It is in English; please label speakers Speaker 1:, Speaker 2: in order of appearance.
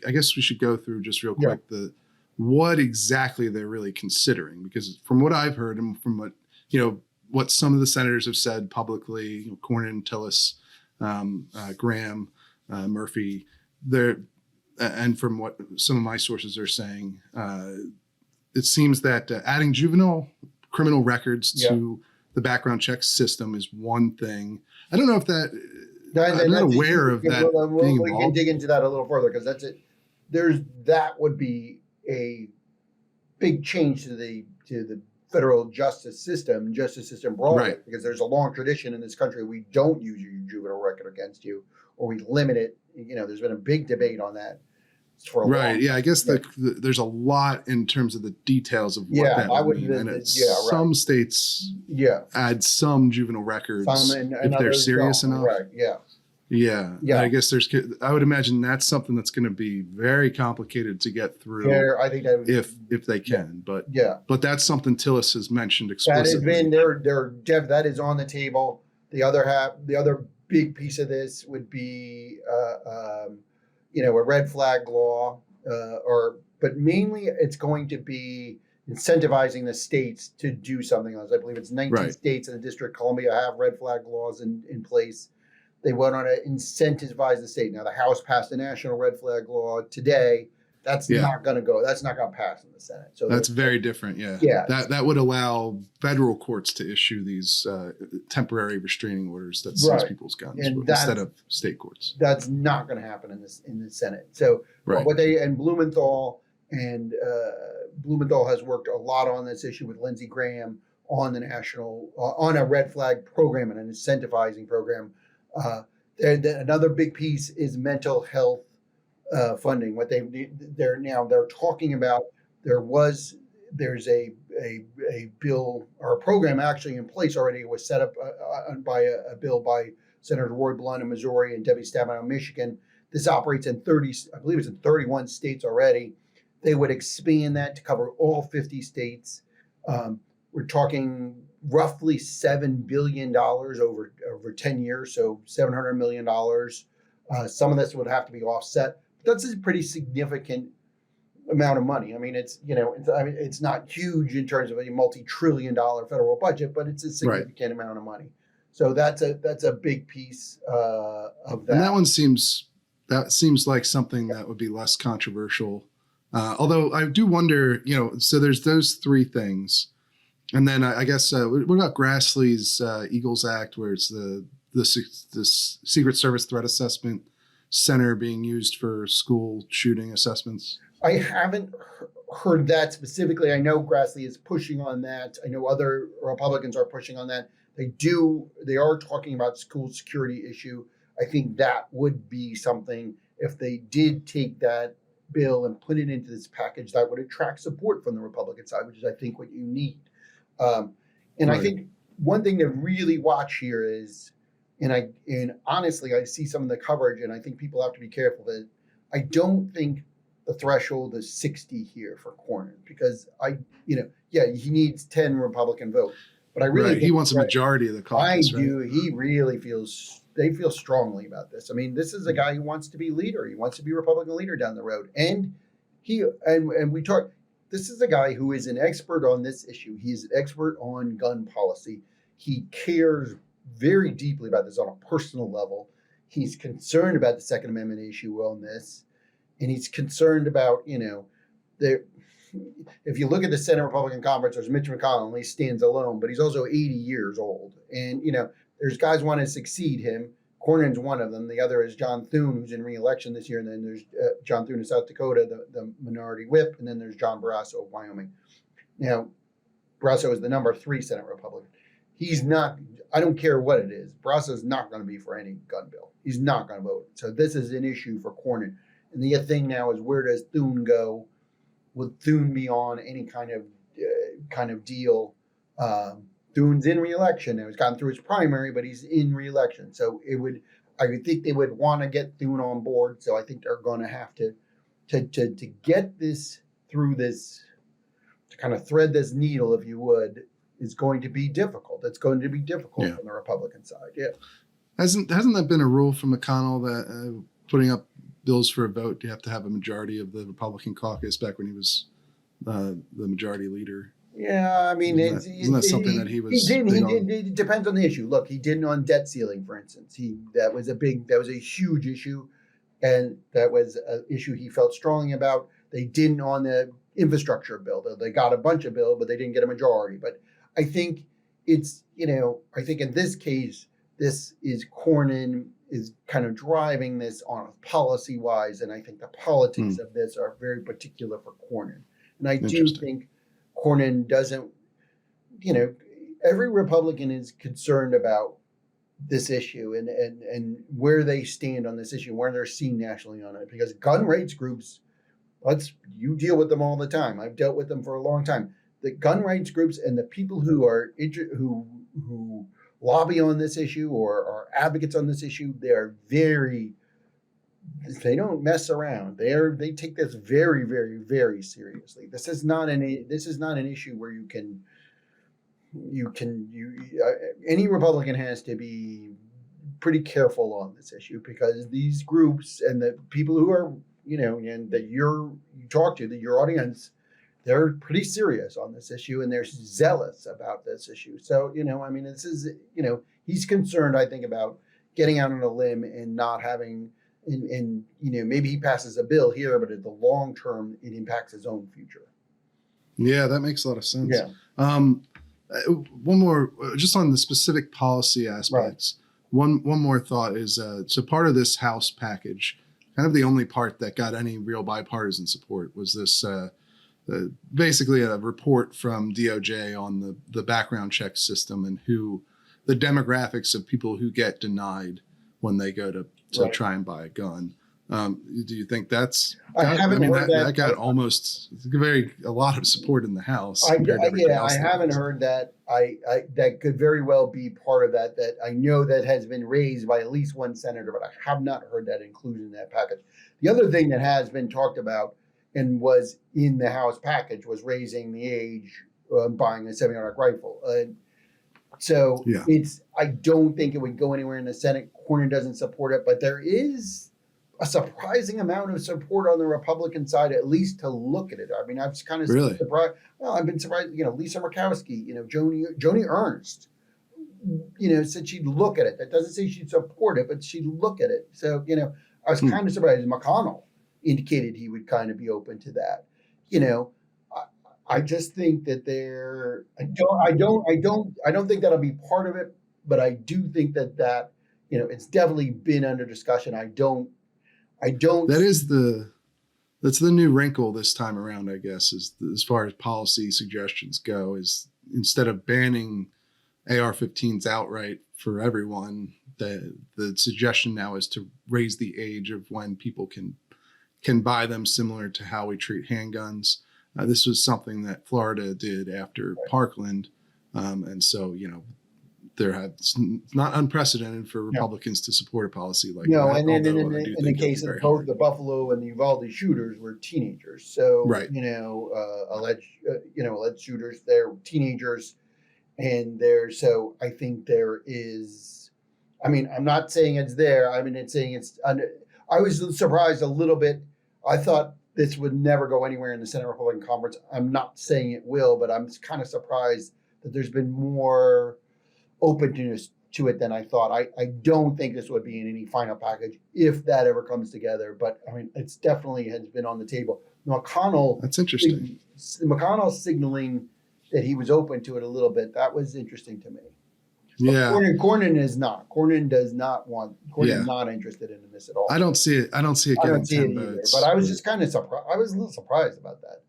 Speaker 1: I guess we should go through just real
Speaker 2: Yeah.
Speaker 1: quick what exactly they're really considering, because from what I've heard and from what some of the senators have said publicly, Cornyn, Tillis, Graham, Murphy, and from what some of my sources are saying, it seems that adding juvenile criminal records to the background check system is one thing. I don't know if I'm not aware of that being involved.
Speaker 2: We can dig into that a little further, because that's it. That would be a big change to the federal justice system broadly,
Speaker 1: Right.
Speaker 2: because there's a long tradition in this country. We don't use your juvenile record against you, or we limit it. There's been a big debate on that for a
Speaker 1: Right.
Speaker 2: long
Speaker 1: Yeah. I guess there's a lot in terms of the details of what that would mean. And some states add some juvenile records if they're serious enough.
Speaker 2: Right. Yeah.
Speaker 1: Yeah.
Speaker 2: Yeah.
Speaker 1: I guess I would imagine that's something that's going to be very complicated to get through.
Speaker 2: Yeah, I think that would,
Speaker 1: if they can, but that's something Tillis has mentioned explicitly.
Speaker 2: That is on the table. The other big piece of this would be, a red flag law, but mainly it's going to be incentivizing the states to do something else. I believe it's 19 states in the District of Columbia have red flag laws in place. They want to incentivize the state. Now, the House passed a national red flag law today. That's not going to go. That's not going to pass in the Senate. So
Speaker 1: that's very different. Yeah.
Speaker 2: Yeah.
Speaker 1: That would allow federal courts to issue these temporary restraining orders that seize people's guns instead of state courts.
Speaker 2: That's not going to happen in the Senate. So Blumenthal has worked a lot on this issue with Lindsey Graham on the national on a red flag program and an incentivizing program. Another big piece is mental health funding. What they're talking about, there's a bill or a program actually in place already. It was set up by a bill by Senator Roy Blunt of Missouri and Debbie Stabenow of Michigan. This operates in 31 states already. They would expand that to cover all 50 states. We're talking roughly $7 billion over 10 years, so $700 million. Some of this would have to be offset. That's a pretty significant amount of money. I mean, it's not huge in terms of a multi-trillion-dollar federal budget, but it's a significant amount of money. So that's a big piece of that.
Speaker 1: And that seems like something that would be less controversial. Although I do wonder, so there's those three things. And then I guess, what about Grassley's Eagles Act, where it's the Secret Service Threat Assessment Center being used for school shooting assessments?
Speaker 2: I haven't heard that specifically. I know Grassley is pushing on that. I know other Republicans are pushing on that. They are talking about school security issue. I think that would be something, if they did take that bill and put it into this package, that would attract support from the Republican side, which is, I think, what you need. I think one thing to really watch here is, and honestly, I see some of the coverage, and I think people have to be careful that I don't think the threshold is 60 here for Cornyn, because he needs 10 Republican votes, but I really think
Speaker 1: he wants a majority of the caucus.
Speaker 2: I do. He really they feel strongly about this. I mean, this is a guy who wants to be leader. He wants to be Republican leader down the road, and we talk. This is a guy who is an expert on this issue. He's an expert on gun policy. He cares very deeply about this on a personal level. He's concerned about the Second Amendment issue on this. And he's concerned about, if you look at the Senate Republican Conference, there's Mitch McConnell, and he stands alone, but he's also 80 years old. And, there's guys want to succeed him. Cornyn's one of them. The other is John Thune, who's in re-election this year. And then there's John Thune of South Dakota, the minority whip. And then there's John Barrasso of Wyoming. Now, Barrasso is the number 3 Senate Republican. He's not, I don't care what it is. Barrasso's not going to be for any gun bill. He's not going to vote. So this is an issue for Cornyn. And the thing now is, where does Thune go? Would Thune be on any kind of deal? Thune's in re-election now. He's gotten through his primary, but he's in re-election. So I would think they would want to get Thune on board. So I think they're going to have to get this through this, to kind of thread this needle, if you would, is going to be difficult. It's going to be difficult on the Republican side. Yeah.
Speaker 1: Hasn't that been a rule from McConnell that putting up bills for a vote, you have to have a majority of the Republican caucus back when he was the majority leader.
Speaker 2: Yeah, I mean,
Speaker 1: Isn't that something that he was
Speaker 2: he
Speaker 1: big
Speaker 2: did.
Speaker 1: on?
Speaker 2: It depends on the issue. Look, he didn't on debt ceiling, for instance. That was a huge issue, and that was an issue he felt strongly about. They didn't on the infrastructure bill. They got a bunch of bill, but they didn't get a majority. But I think I think in this case, this is Cornyn is kind of driving this on policy wise, and I think the politics of this are very particular for Cornyn. And I do think Cornyn doesn't, every Republican is concerned about this issue and where they stand on this issue, where they're seen nationally on it, because gun rights groups, you deal with them all the time. I've dealt with them for a long time. The gun rights groups and the people who are who lobby on this issue or are advocates on this issue, they don't mess around. They take this very, very, very seriously. This is not an issue where any Republican has to be pretty careful on this issue, because these groups and the people who are and that you talk to, that your audience, they're pretty serious on this issue and they're zealous about this issue. So this is he's concerned, I think, about getting out on a limb and not having. And maybe he passes a bill here, but in the long term, it impacts his own future.
Speaker 1: Yeah, that makes a lot of sense.
Speaker 2: Yeah.
Speaker 1: One more, just on the specific policy aspects. Right. One more thought is so part of this House package, kind of the only part that got any real bipartisan support, was this basically a report from DOJ on the background check system and the demographics of people who get denied when they go to try and buy a gun. Do you think that's? That got almost a lot of support in the House.
Speaker 2: I haven't heard that. That could very well be part of that. That I know that has been raised by at least one senator, but I have not heard that included in that package. The other thing that has been talked about and was in the House package was raising the age buying a semi-automatic rifle. I don't think it would go anywhere in the Senate. Cornyn doesn't support it, but there is a surprising amount of support on the Republican side, at least to look at it. I mean, I was kind of surprised. Well, I've been surprised. Lisa Murkowski, Joni Ernst, said she'd look at it. That doesn't say she'd support it, but she'd look at it. So, I was kind of surprised. McConnell indicated he would kind of be open to that. I just think that I don't think that'll be part of it, but I do think that it's definitely been under discussion.
Speaker 1: That's the new wrinkle this time around, I guess, is as far as policy suggestions go, is instead of banning AR-15s outright for everyone, the suggestion now is to raise the age of when people can buy them, similar to how we treat handguns. This was something that Florida did after Parkland. And so, it's not unprecedented for Republicans to support a policy like that.
Speaker 2: No, and then in the case of both the Buffalo and the Uvalde shooters were teenagers. So, alleged shooters, they're teenagers. And so I think there is, I'm not saying it's there. It's saying it's I was surprised a little bit. I thought this would never go anywhere in the Senate Republican Conference. I'm not saying it will, but I'm kind of surprised that there's been more openness to it than I thought. I don't think this would be in any final package if that ever comes together. But it's definitely has been on the table. McConnell.
Speaker 1: That's interesting.
Speaker 2: McConnell signaling that he was open to it a little bit. That was interesting to me.
Speaker 1: Yeah.
Speaker 2: Cornyn is not. Cornyn does not want. Cornyn not interested in this at all.
Speaker 1: I don't see it. I don't see it getting 10 votes.
Speaker 2: But I was just kind of surprised. I was a little surprised about that.